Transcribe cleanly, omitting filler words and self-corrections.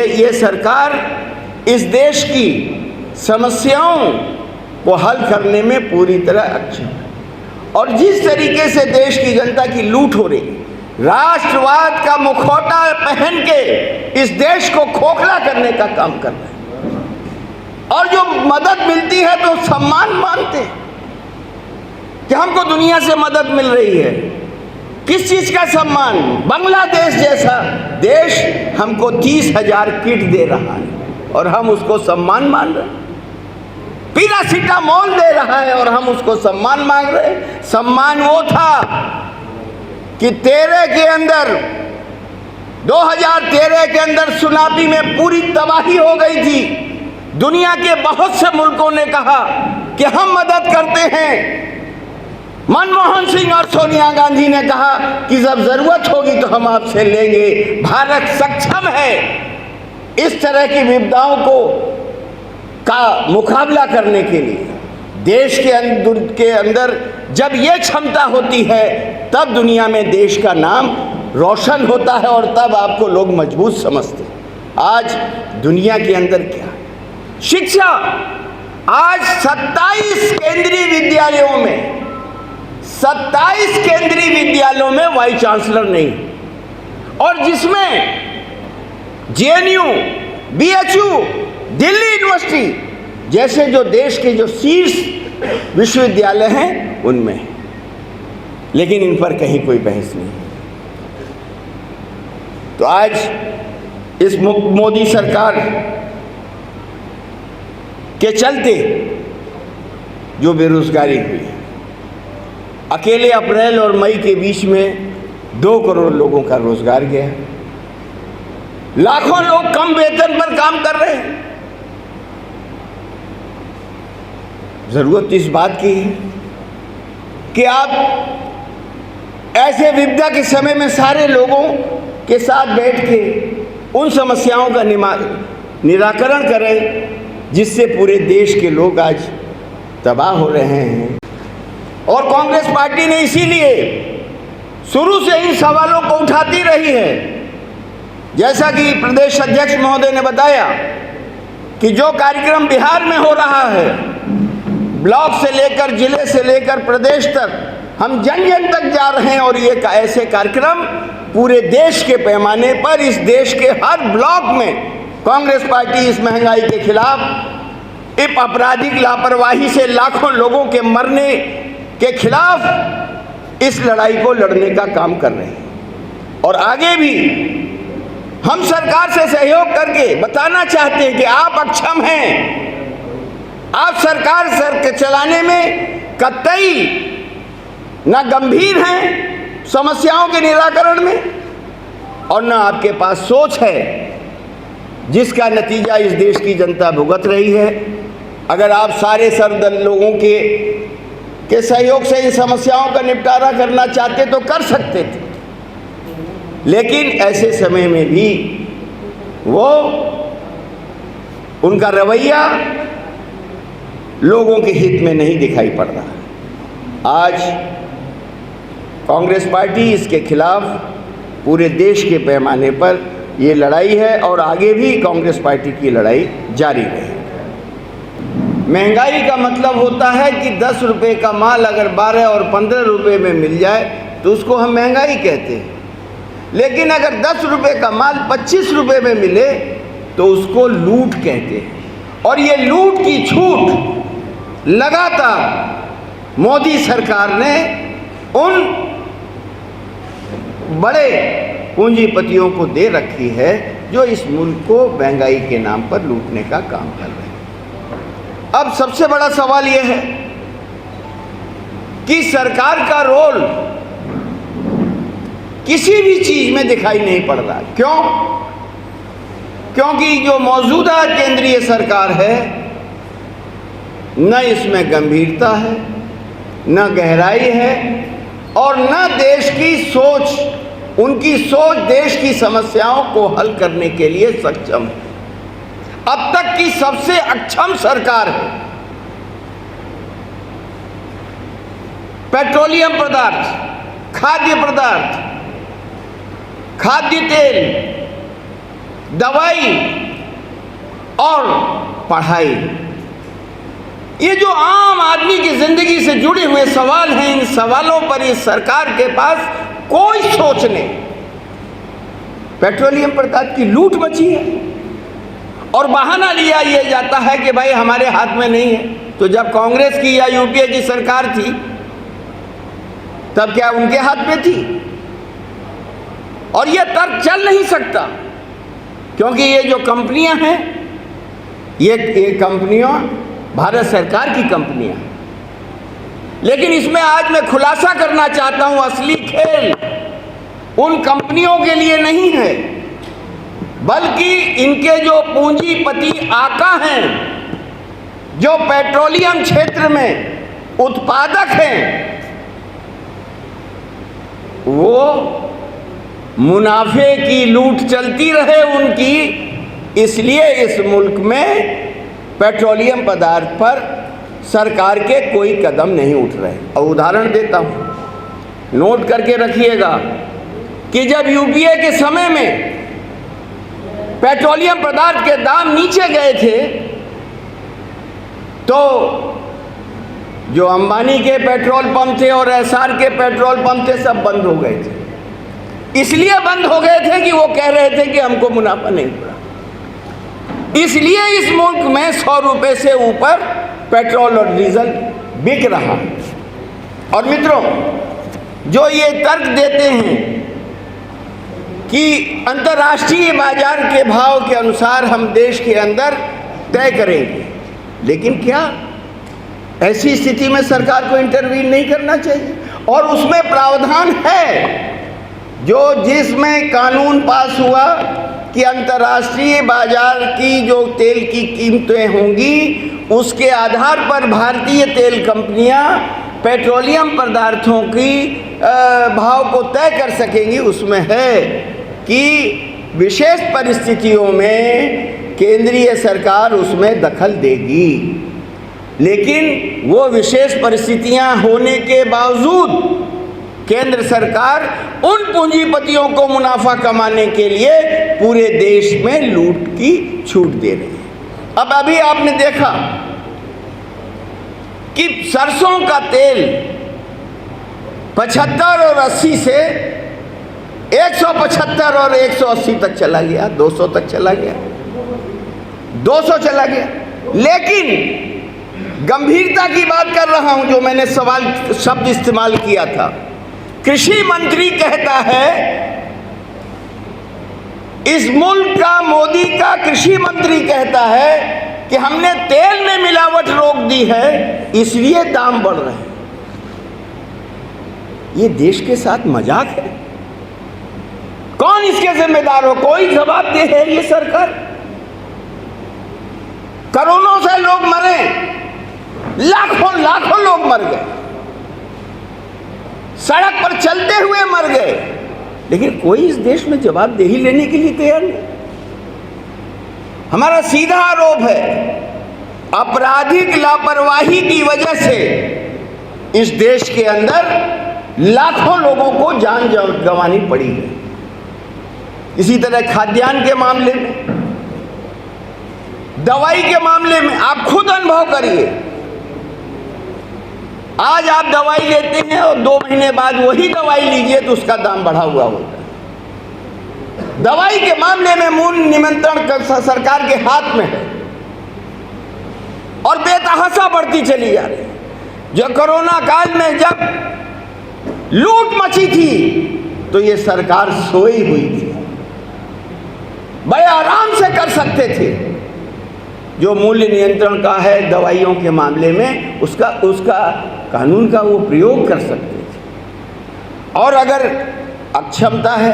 ये सरकार इस देश की समस्याओं को हल करने में पूरी तरह अक्षम है। और जिस तरीके से देश की जनता की लूट हो रही, राष्ट्रवाद का मुखौटा पहन के इस देश को खोखला करने का काम कर रहे हैं। और जो मदद मिलती है तो सम्मान मानते हैं कि हमको दुनिया से मदद मिल रही है। किस चीज का सम्मान? बांग्लादेश जैसा देश हमको 30,000 किट दे रहा है और हम उसको सम्मान मान रहे हैं। पैरासिटामोल दे रहा है और हम उसको सम्मान मांग रहे हैं। सम्मान वो था कि 2013 के अंदर सुनामी में पूरी तबाही हो गई थी। दुनिया के बहुत से मुल्कों ने कहा कि हम मदद करते हैं। मनमोहन सिंह और सोनिया गांधी ने कहा कि जब जरूरत होगी तो हम आपसे लेंगे। भारत सक्षम है इस तरह की विपदाओं का मुकाबला करने के लिए। देश के अंदर जब ये क्षमता होती है तब दुनिया में देश का नाम रोशन होता है और तब आपको लोग मजबूत समझते हैं। आज दुनिया के अंदर क्या शिक्षा, आज 27 केंद्रीय विद्यालयों में वाइस चांसलर नहीं, और जिसमें JNU, BHU, दिल्ली यूनिवर्सिटी जैसे जो देश के जो शीर्ष विश्वविद्यालय हैं उनमें है, लेकिन इन पर कहीं कोई बहस नहीं। तो आज इस मोदी सरकार के चलते जो बेरोजगारी हुई है, अकेले अप्रैल और मई के बीच में 2 करोड़ लोगों का रोजगार गया। लाखों लोग कम वेतन पर काम कर रहे हैं। जरूरत इस बात की है कि आप ऐसे विपदा के समय में सारे लोगों के साथ बैठ के उन समस्याओं का निराकरण करें जिससे पूरे देश के लोग आज तबाह हो रहे हैं। और कांग्रेस पार्टी ने इसीलिए शुरू से इन सवालों को उठाती रही है। जैसा कि प्रदेश अध्यक्ष महोदय ने बताया कि जो कार्यक्रम बिहार में हो रहा है, ब्लॉक से लेकर जिले से लेकर प्रदेश तक, हम जन जन तक जा रहे हैं। और ये ऐसे कार्यक्रम पूरे देश के पैमाने पर, इस देश के हर ब्लॉक में कांग्रेस पार्टी इस महंगाई के खिलाफ, इस आपराधिक लापरवाही से लाखों लोगों के मरने के खिलाफ इस लड़ाई को लड़ने का काम कर रहे हैं। और आगे भी हम सरकार से सहयोग करके बताना चाहते हैं कि आप अक्षम हैं। आप सरकार चलाने में कतई न गंभीर हैं समस्याओं के निराकरण में, और न आपके पास सोच है जिसका नतीजा इस देश की जनता भुगत रही है। अगर आप सारे सरदल लोगों के सहयोग से इन समस्याओं का निपटारा करना चाहते तो कर सकते थे, लेकिन ऐसे समय में भी उनका रवैया लोगों के हित में नहीं दिखाई पड़ रहा। आज कांग्रेस पार्टी इसके खिलाफ पूरे देश के पैमाने पर ये लड़ाई है और आगे भी कांग्रेस पार्टी की लड़ाई जारी रहेगी। महंगाई का मतलब होता है कि 10 रुपये का माल अगर 12 और 15 रुपये में मिल जाए तो उसको हम महंगाई कहते हैं, लेकिन अगर 10 रुपये का माल 25 रुपये में miले तो उसको लूट कहते हैं। और ये लूट की छूट लगातार मोदी सरकार ने उन बड़े पूंजीपतियों को दे रखी है जो इस मुल्क को महंगाई के नाम पर लूटने का काम कर रहे हैं। अब सबसे बड़ा सवाल यह है कि सरकार का रोल किसी भी चीज में दिखाई नहीं पड़ रहा। क्यों? क्योंकि जो मौजूदा केंद्रीय सरकार है, न इसमें गंभीरता है, न गहराई है, और न देश की सोच, उनकी सोच देश की समस्याओं को हल करने के लिए सक्षम है। अब तक की सबसे अक्षम सरकार है। पेट्रोलियम पदार्थ, खाद्य पदार्थ, खाद्य तेल, दवाई और पढ़ाई, ये जो आम आदमी की जिंदगी से जुड़े हुए सवाल हैं, इन सवालों पर इस सरकार के पास कोई सोच नहीं। पेट्रोलियम पदार्थ की लूट मची है और बहाना लिया ये जाता है कि भाई हमारे हाथ में नहीं है। तो जब कांग्रेस की या यूपीए की सरकार थी तब क्या उनके हाथ में थी? और ये तर्क चल नहीं सकता, क्योंकि ये जो कंपनियां हैं ये कंपनियां भारत सरकार की कंपनियां हैं। लेकिन इसमें आज मैं खुलासा करना चाहता हूं, असली खेल उन कंपनियों के लिए नहीं है, बल्कि इनके जो पूंजीपति आका हैं, जो पेट्रोलियम क्षेत्र में उत्पादक हैं, वो मुनाफे की लूट चलती रहे उनकी, इसलिए इस मुल्क में पेट्रोलियम पदार्थ पर सरकार के कोई कदम नहीं उठ रहे। और उदाहरण देता हूँ, नोट करके रखिएगा कि जब यूपीए के समय में पेट्रोलियम पदार्थ के दाम नीचे गए थे तो जो अंबानी के पेट्रोल पंप थे और एसआर के पेट्रोल पंप थे सब बंद हो गए थे। इसलिए बंद हो गए थे कि वो कह रहे थे कि हमको मुनाफा नहीं हो रहा। इसलिए इस मुल्क में 100 रुपए से ऊपर पेट्रोल और डीजल बिक रहा। और मित्रों, जो ये तर्क देते हैं कि अंतर्राष्ट्रीय बाजार के भाव के अनुसार हम देश के अंदर तय करेंगे, लेकिन क्या ऐसी स्थिति में सरकार को इंटरवीन नहीं करना चाहिए? और उसमें प्रावधान है जो जिसमें कानून पास हुआ कि अंतर्राष्ट्रीय बाजार की जो तेल की कीमतें होंगी उसके आधार पर भारतीय तेल कंपनियां पेट्रोलियम पदार्थों की भाव को तय कर सकेंगी। उसमें है कि विशेष परिस्थितियों में केंद्रीय सरकार उसमें दखल देगी, लेकिन वो विशेष परिस्थितियां होने के बावजूद केंद्र सरकार उन पूंजीपतियों को मुनाफा कमाने के लिए पूरे देश में लूट की छूट दे रही है। अब अभी आपने देखा कि सरसों का तेल 75 और 80 से 175 और 180 तक चला गया, 200 तक चला गया, 200 चला गया। लेकिन गंभीरता की बात कर रहा हूं, जो मैंने शब्द इस्तेमाल किया था, कृषि मंत्री कहता है, इस मुल्क का मोदी का कृषि मंत्री कहता है कि हमने तेल में मिलावट रोक दी है, इसलिए दाम बढ़ रहे हैं। ये देश के साथ मजाक है। कौन इसके जिम्मेदार हो? कोई जवाबदेह है ये सरकार? करोड़ों से लोग मरे, लाखों लाखों लोग मर गए, सड़क पर चलते हुए मर गए, लेकिन कोई इस देश में जवाबदेही लेने के लिए तैयार नहीं। हमारा सीधा आरोप है, आपराधिक लापरवाही की वजह से इस देश के अंदर लाखों लोगों को जान गंवानी पड़ी है। इसी तरह खाद्यान्न के मामले में, दवाई के मामले में आप खुद अनुभव करिए। आज आप दवाई लेते हैं और 2 महीने बाद वही दवाई लीजिए तो उसका दाम बढ़ा हुआ होता है। दवाई के मामले में मूल्य नियंत्रण सरकार के हाथ में है और बेतहाशा बढ़ती चली जा रही है। जो कोरोना काल में जब लूट मची थी तो ये सरकार सोई हुई थी, बड़े आराम से कर सकते थे। जो मूल्य नियंत्रण का है दवाइयों के मामले में, उसका कानून का वो प्रयोग कर सकते थे। और अगर अक्षमता है